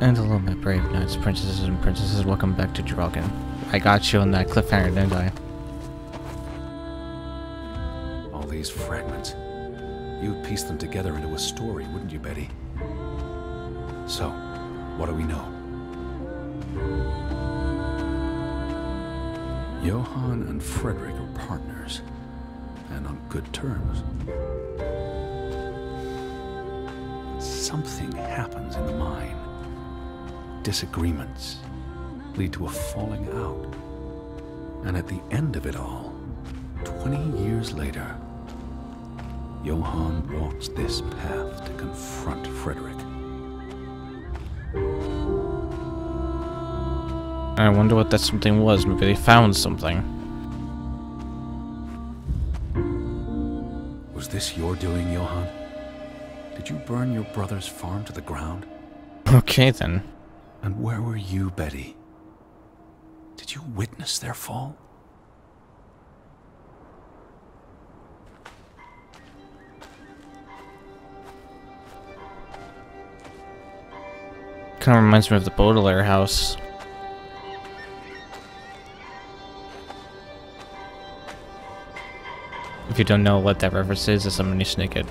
And hello, my brave knights, princesses, and princesses. Welcome back to Draugen. I got you on that cliffhanger, didn't I? All these fragments. You'd piece them together into a story, wouldn't you, Betty? So, what do we know? Johann and Frederick are partners, and on good terms. But something happens in the mine. Disagreements lead to a falling out. And at the end of it all, 20 years later, Johann walks this path to confront Frederick. I wonder what that something was. Maybe they found something. Was this your doing, Johann? Did you burn your brother's farm to the ground? Okay, then. And where were you, Betty? Did you witness their fall? Kind of reminds me of the Baudelaire house. If you don't know what that reference is, it's somebody sneak it.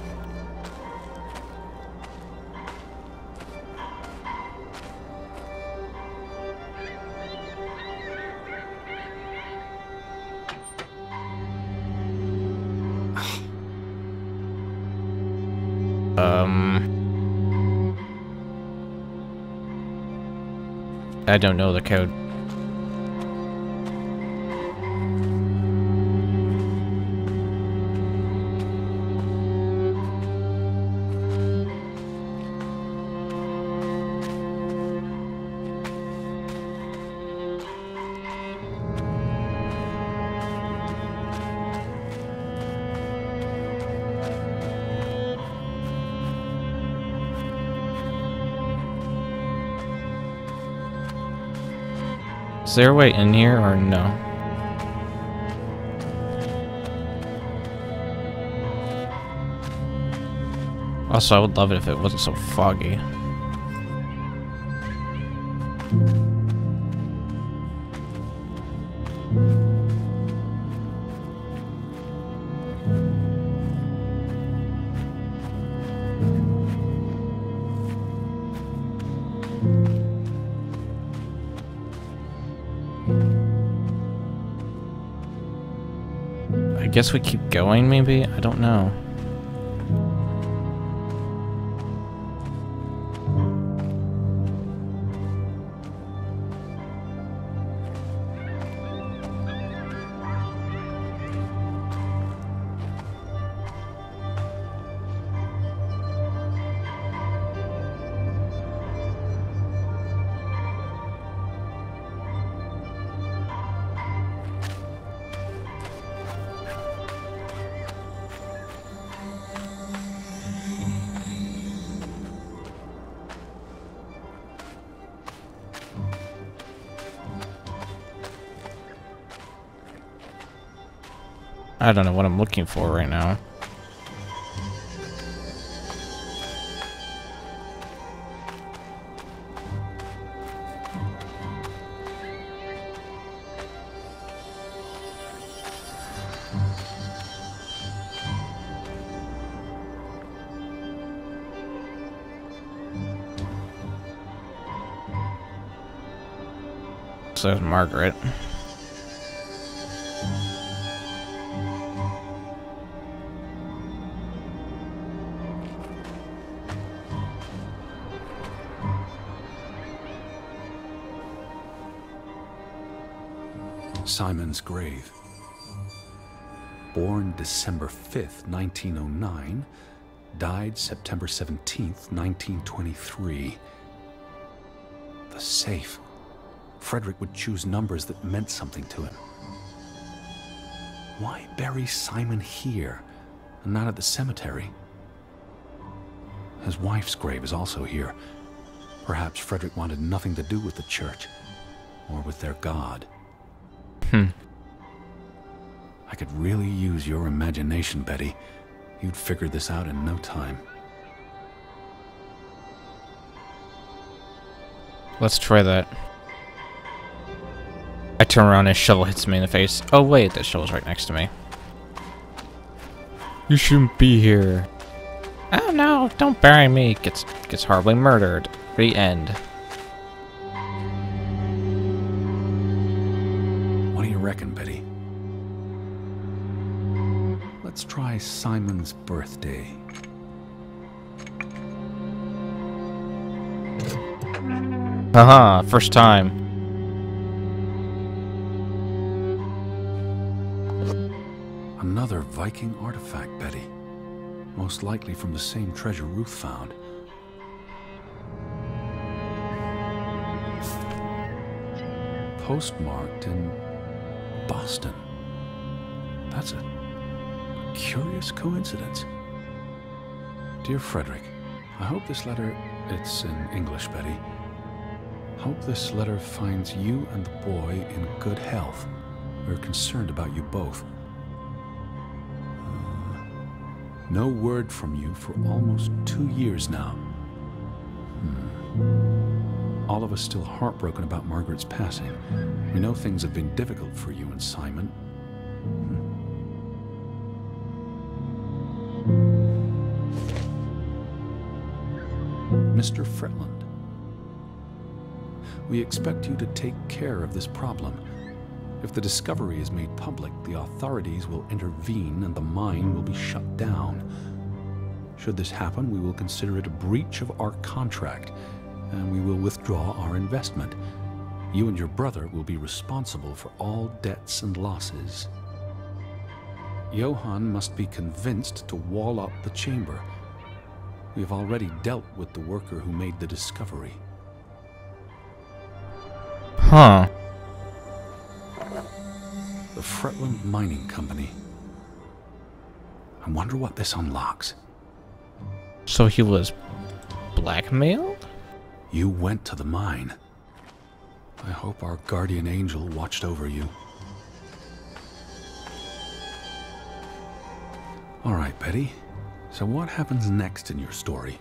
I don't know the code. Is there a way in here or no? Also, I would love it if it wasn't so foggy. I guess we keep going, maybe? I don't know. I don't know what I'm looking for right now. So there's Margaret. Simon's grave. Born December 5th, 1909, died September 17th, 1923. The safe. Frederick would choose numbers that meant something to him. Why bury Simon here and not at the cemetery? His wife's grave is also here. Perhaps Frederick wanted nothing to do with the church or with their god. I could really use your imagination, Betty. You'd figured this out in no time. Let's try that. I turn around and a shovel hits me in the face. Oh wait, that shovel's right next to me. You shouldn't be here. Oh no, don't bury me. Gets horribly murdered. The end. What do you reckon, Betty? Let's try Simon's birthday. Haha, first time. Another Viking artifact, Betty. Most likely from the same treasure Ruth found. Postmarked in Boston. That's a curious coincidence. Dear Frederick, I hope this letter... It's in English, Betty. Hope this letter finds you and the boy in good health. We're concerned about you both. No word from you for almost 2 years now. All of us still heartbroken about Margaret's passing. We know things have been difficult for you and Simon. Mr. Fretland, we expect you to take care of this problem. If the discovery is made public, the authorities will intervene and the mine will be shut down. Should this happen, we will consider it a breach of our contract, and we will withdraw our investment. You and your brother will be responsible for all debts and losses. Johann must be convinced to wall up the chamber. We have already dealt with the worker who made the discovery. Huh. The Fretland Mining Company. I wonder what this unlocks. So he was blackmailed? You went to the mine. I hope our guardian angel watched over you. All right, Betty. So what happens next in your story?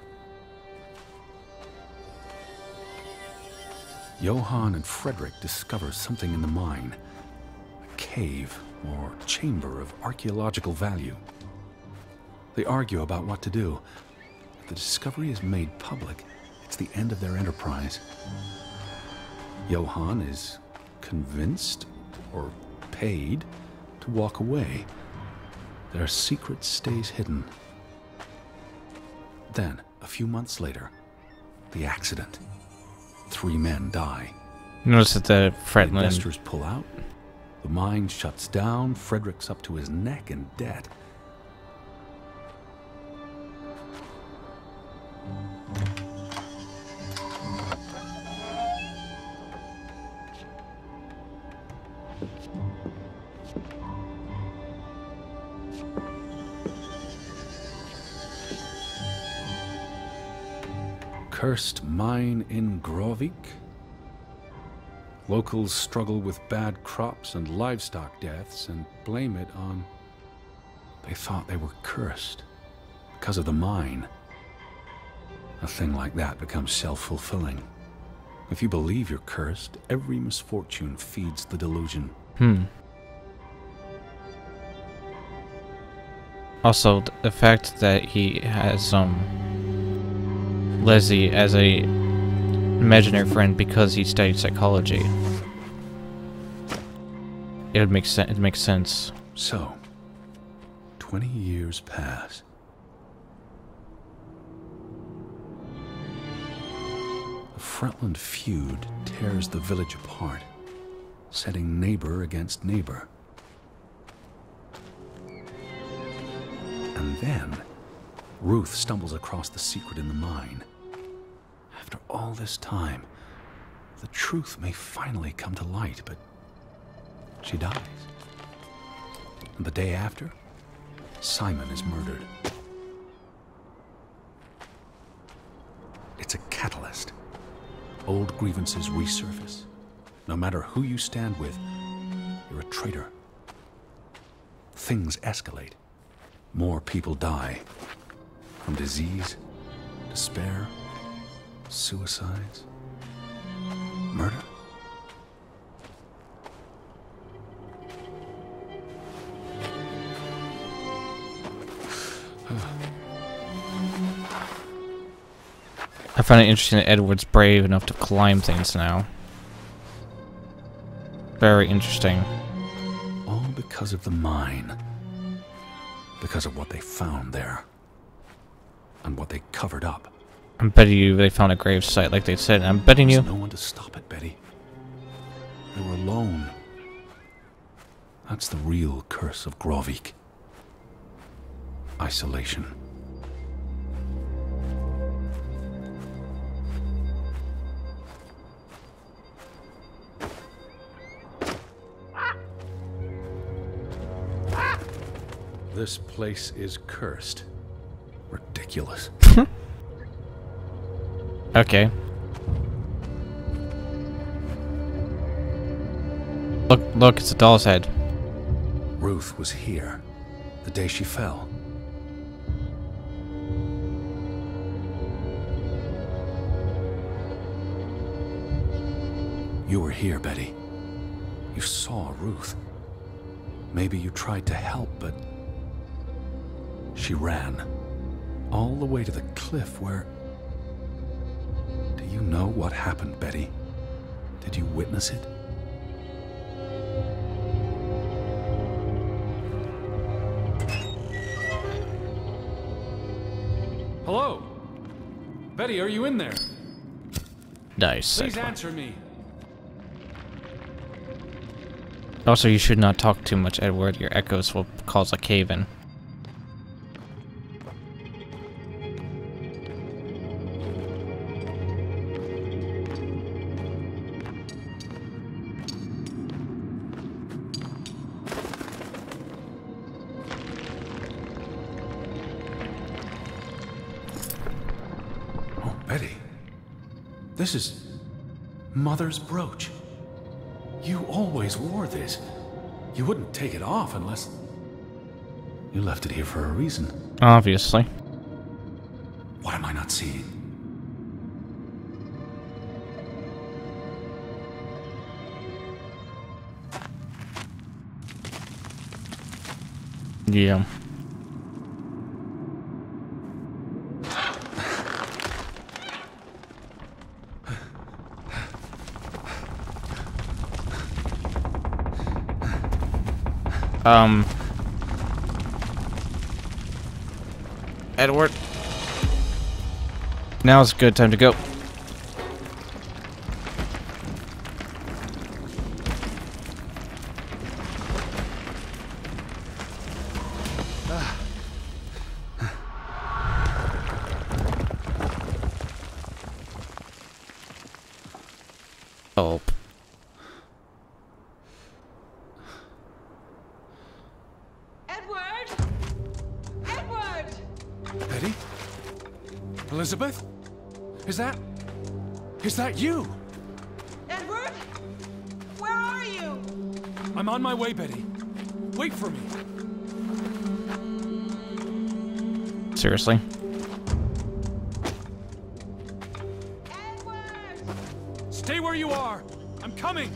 Johann and Frederick discover something in the mine. A cave or chamber of archaeological value. They argue about what to do. If the discovery is made public, it's the end of their enterprise. Johann is convinced or paid to walk away. Their secret stays hidden. Then, a few months later, the accident. 3 men die. Notice that the Fretland... Investors pull out. The mine shuts down. Frederick's up to his neck in debt. Cursed mine in Grovik. Locals struggle with bad crops and livestock deaths and blame it on... They thought they were cursed because of the mine. A thing like that becomes self-fulfilling. If you believe you're cursed, every misfortune feeds the delusion. Also, the fact that he has Leslie as a imaginary friend because he studied psychology. It would make sense. It makes sense. So, 20 years pass. The Fretland feud tears the village apart, setting neighbor against neighbor. And then, Ruth stumbles across the secret in the mine. After all this time, the truth may finally come to light, but she dies. And the day after, Simon is murdered. It's a catalyst. Old grievances resurface. No matter who you stand with, you're a traitor. Things escalate. More people die. From disease, despair, suicides. Murder? I find it interesting that Edward's brave enough to climb things now. Very interesting. All because of the mine. Because of what they found there. And what they covered up. I'm betting you they found a grave site like they said, and I'm betting you... There's no one to stop it, Betty. They were alone. That's the real curse of Grovik. Isolation. This place is cursed. Ridiculous. Okay. Look, it's a doll's head. Ruth was here the day she fell. You were here, Betty. You saw Ruth. Maybe you tried to help, but she ran all the way to the cliff where... Do you know what happened, Betty? Did you witness it? Hello? Betty, are you in there? Nice. Please answer me. Also, you should not talk too much, Edward. Your echoes will cause a cave-in. Oh, Betty. This is Mother's brooch. You always wore this. You wouldn't take it off unless... You left it here for a reason. Obviously. What am I not seeing? Yeah. Edward. Now's a good time to go. Oh. Betty? Elizabeth? Is that you? Edward? Where are you? I'm on my way, Betty. Wait for me. Seriously? Edward! Stay where you are. I'm coming.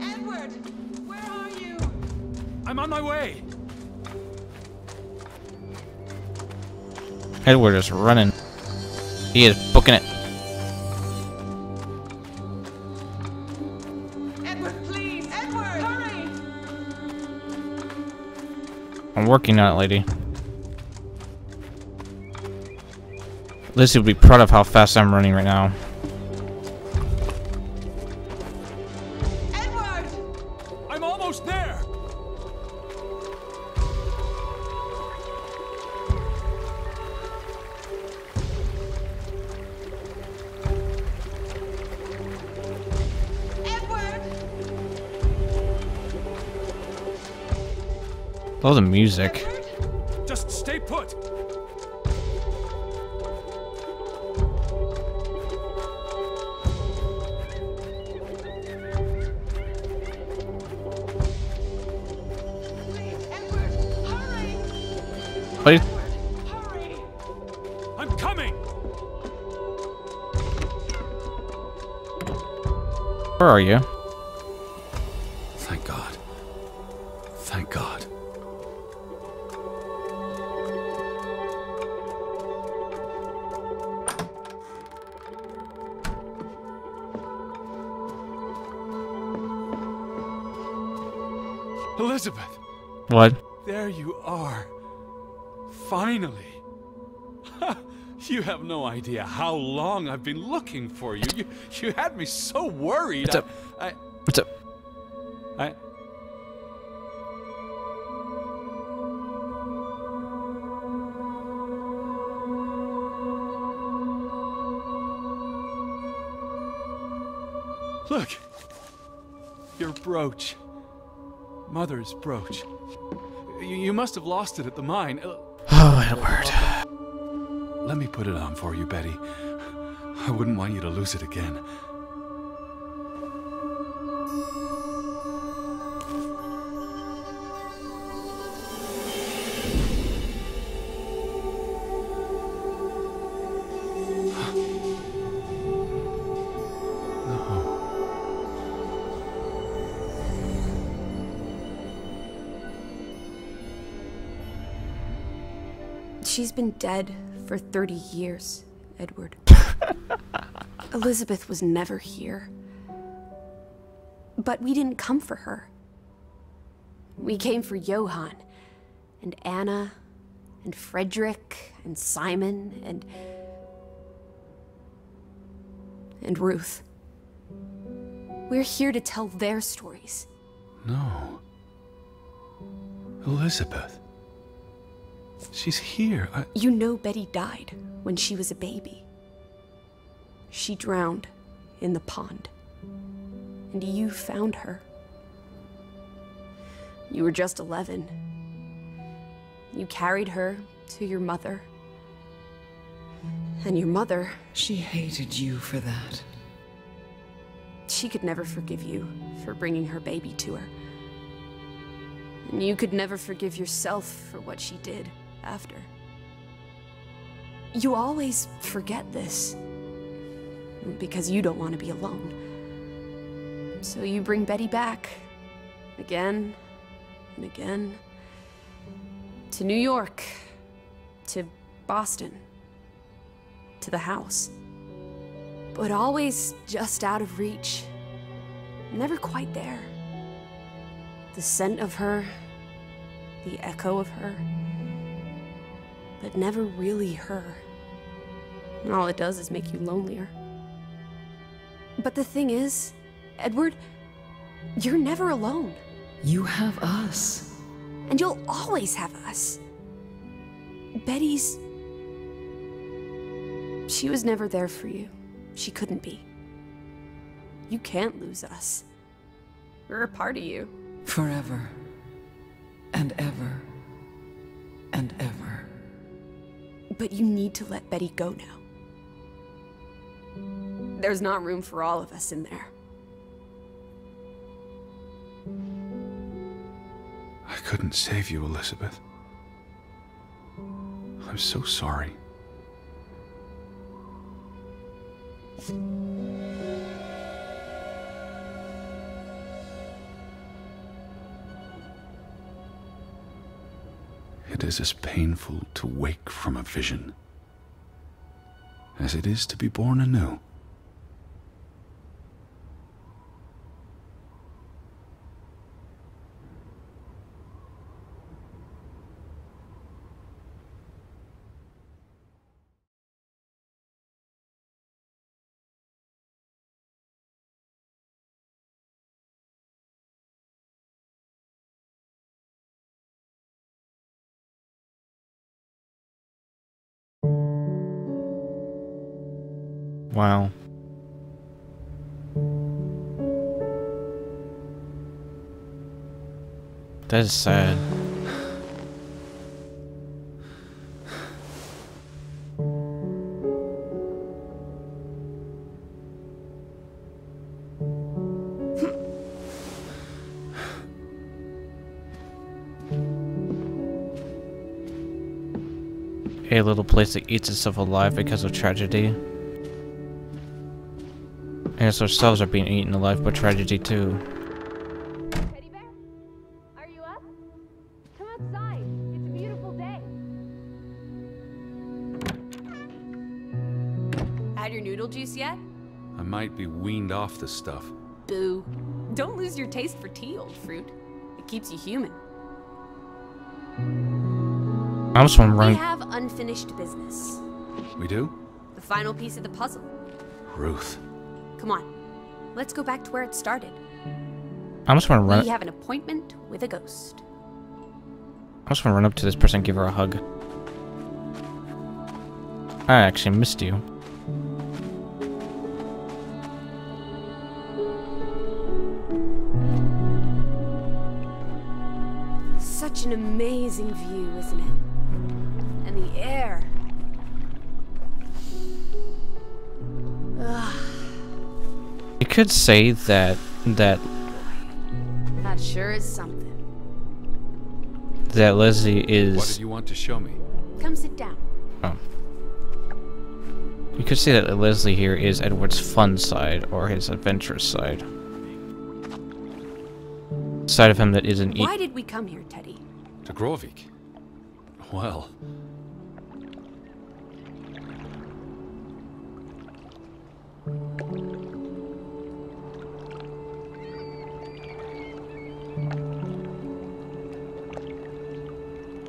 Edward! Where are you? I'm on my way. Edward is running. He is booking it. Edward, please! Edward! Hurry! I'm working on it, lady. Lizzie would be proud of how fast I'm running right now. Edward! I'm almost there. Edward! Love the music. Edward? Just stay put. Please, Edward! Wait, Hurry! I'm coming! where are you? Thank God. Thank God. Elizabeth, What? there you are. Finally. You have no idea how long I've been looking for you. You had me so worried. What's up? What's up? I Look. Your brooch. Mother's brooch. You must have lost it at the mine. Oh, Edward. Let me put it on for you, Betty. I wouldn't want you to lose it again. She's been dead for 30 years, Edward. Elizabeth was never here. But we didn't come for her. We came for Johann, and Anna, and Frederick, and Simon, and Ruth. We're here to tell their stories. No. Elizabeth. She's here. You know Betty died when she was a baby. She drowned in the pond. And you found her. You were just 11. You carried her to your mother. And your mother... She hated you for that. She could never forgive you for bringing her baby to her. And you could never forgive yourself for what she did after. You always forget this. Because you don't want to be alone. So you bring Betty back. Again and again. To New York. To Boston. To the house. But always just out of reach. Never quite there. The scent of her. The echo of her. But never really her. And all it does is make you lonelier. But the thing is, Edward, you're never alone. You have us. And you'll always have us. Betty's... She was never there for you. She couldn't be. You can't lose us. We're a part of you. Forever. And ever. And ever. But you need to let Betty go now. There's not room for all of us in there. I couldn't save you, Elizabeth. I'm so sorry. It is as painful to wake from a vision as it is to be born anew. Wow. That is sad. A little place that eats itself alive because of tragedy. I guess ourselves are being eaten alive by tragedy too. Teddy bear? Are you up? Come outside. It's a beautiful day. Had your noodle juice yet? I might be weaned off this stuff. Boo. Don't lose your taste for tea, old fruit. It keeps you human. I'm just We wondering. have unfinished business. We do? The final piece of the puzzle. Ruth. Come on. Let's go back to where it started. I'm just gonna run. We have an appointment with a ghost. I'm just gonna run up to this person and give her a hug. I actually missed you. Such an amazing view, isn't it? And the air. Ugh, You could say that that sure is something. Leslie What is. did you want to show me? Come sit down. Oh. You could say that Leslie here is Edward's fun side or his adventurous side. Side of him that isn't. Why did we come here, Teddy? To Grovik. Well,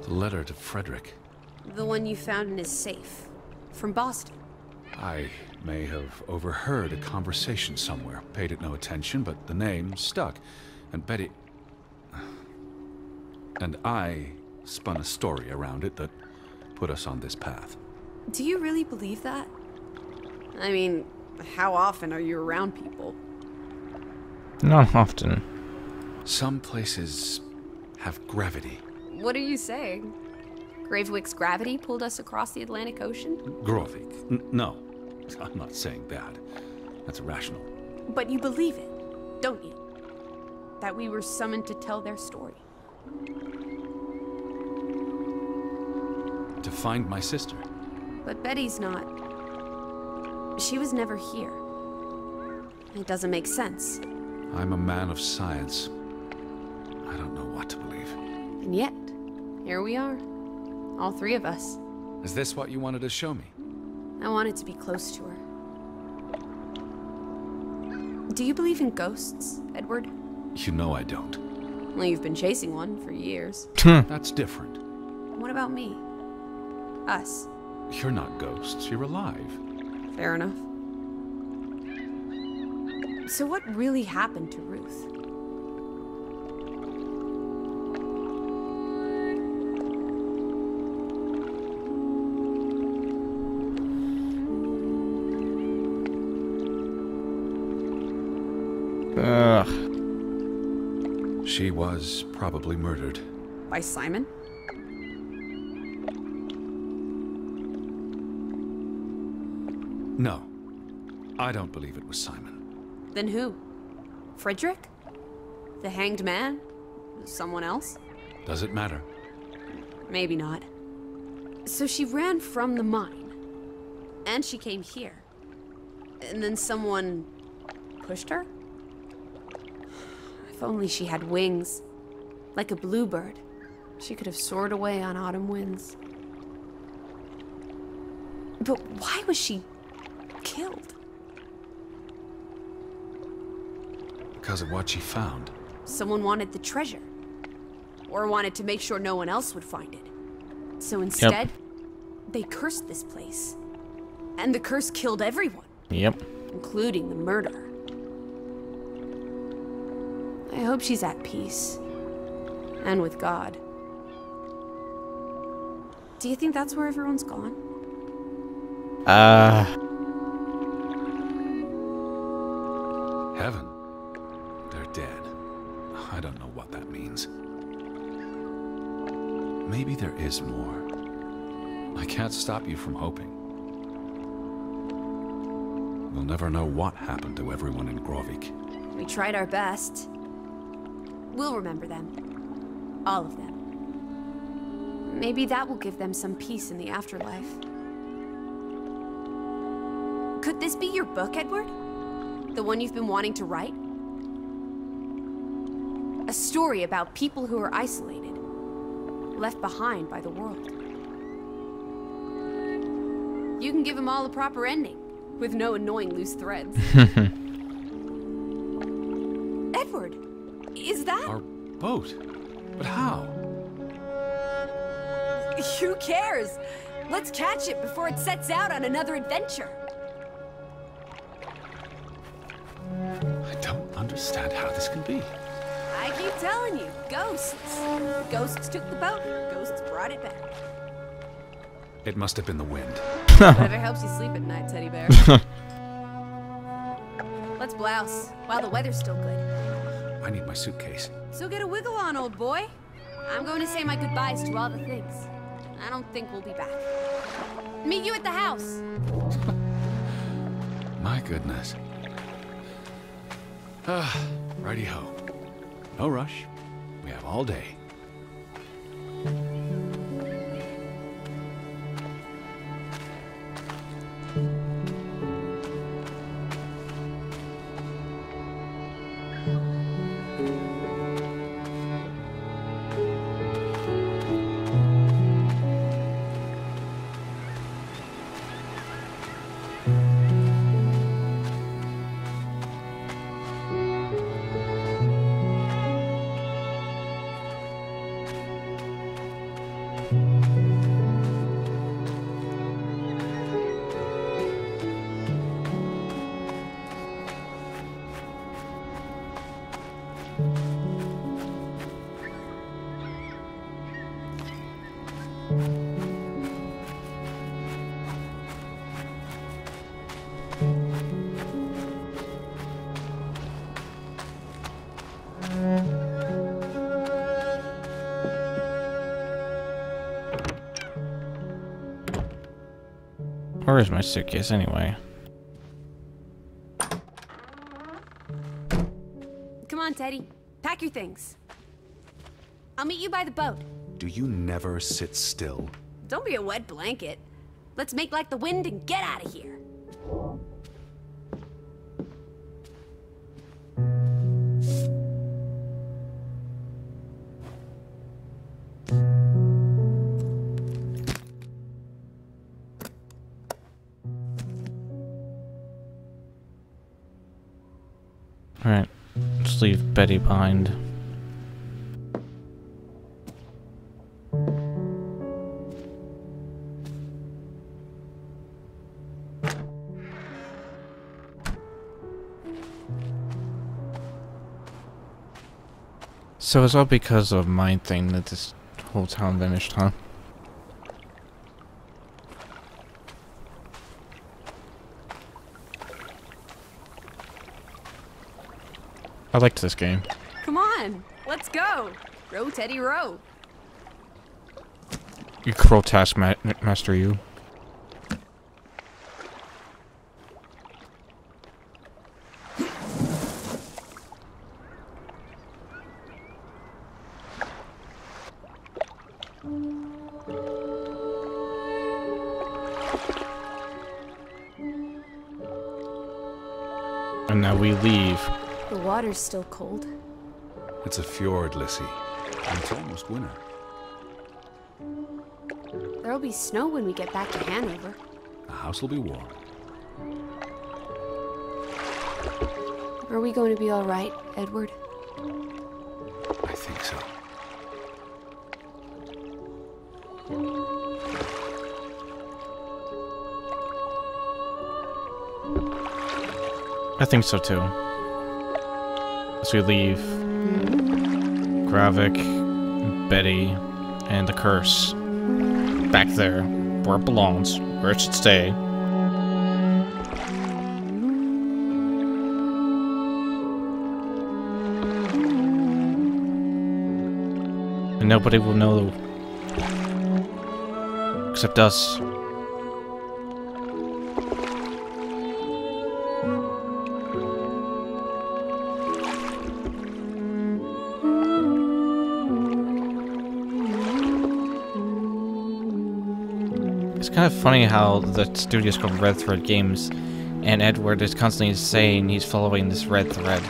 the letter to Frederick. The one you found in his safe. From Boston. I may have overheard a conversation somewhere, paid it no attention, but the name stuck. And Betty... And I spun a story around it that put us on this path. Do you really believe that? I mean, how often are you around people? Not often. Some places have gravity. What are you saying? Gravewick's gravity pulled us across the Atlantic Ocean? Grovik. No, I'm not saying that. That's irrational. But you believe it, don't you? That we were summoned to tell their story. To find my sister. But Betty's not. She was never here. It doesn't make sense. I'm a man of science. I don't know what to believe. And yet, here we are. All three of us. Is this what you wanted to show me? I wanted to be close to her. Do you believe in ghosts, Edward? You know I don't. Well, you've been chasing one for years. That's different. What about me? Us. You're not ghosts. You're alive. Fair enough. So what really happened to Ruth? Ugh. She was probably murdered. By Simon? No. I don't believe it was Simon. Then who? Frederick? The hanged man? Someone else? Does it matter? Maybe not. So she ran from the mine. And she came here. And then someone pushed her? If only she had wings. Like a bluebird. She could have soared away on autumn winds. But why was she killed? Because of what she found. Someone wanted the treasure. Or wanted to make sure no one else would find it. So instead, they cursed this place. And the curse killed everyone. Yep. Including the murderer. I hope she's at peace. And with God. Do you think that's where everyone's gone? Heaven. They're dead. I don't know what that means. Maybe there is more. I can't stop you from hoping. We'll never know what happened to everyone in Grovik. We tried our best. We'll remember them. All of them. Maybe that will give them some peace in the afterlife. Could this be your book, Edward? The one you've been wanting to write? A story about people who are isolated, left behind by the world. You can give them all a proper ending, with no annoying loose threads. Edward, is that... Our boat? But how? Who cares? Let's catch it before it sets out on another adventure. I don't understand how this can be. I keep telling you, ghosts. Ghosts took the boat, ghosts brought it back. It must have been the wind. Whatever helps you sleep at night, teddy bear. Let's blouse, while the weather's still good. I need my suitcase. So get a wiggle on, old boy. I'm going to say my goodbyes to all the things. I don't think we'll be back. Meet you at the house. My goodness. Righty-ho. No rush. We have all day. Where is my suitcase anyway? Come on, Teddy. Pack your things. I'll meet you by the boat. Do you never sit still? Don't be a wet blanket. Let's make like the wind and get out of here. Alright, let's leave Betty behind. So it's all because of my thing that this whole town vanished, huh? I liked this game. Come on, let's go. Row, Teddy, row. You cruel taskmaster, you. And now we leave. The water's still cold. It's a fjord, Lissy. And it's almost winter. There'll be snow when we get back to Hanover. The house will be warm. Are we going to be all right, Edward? I think so. I think so too. As we leave Gravik, Betty, and the curse back there where it belongs, where it should stay. And nobody will know except us. It's kind of funny how the studio's called Red Thread Games, and Edward is constantly saying he's following this red thread.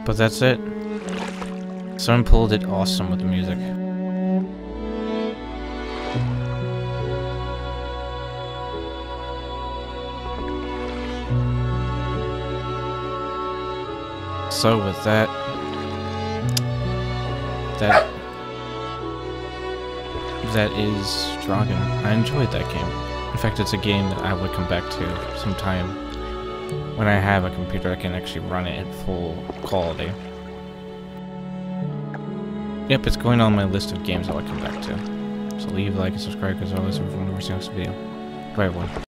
But that's it. Someone pulled it awesome with the music. So with that is Draugen. I enjoyed that game. In fact, it's a game that I would come back to sometime when I have a computer that can actually run it at full quality. Yep, it's going on my list of games I would come back to. So leave a like and subscribe because I'll listen for more next video. Bye everyone.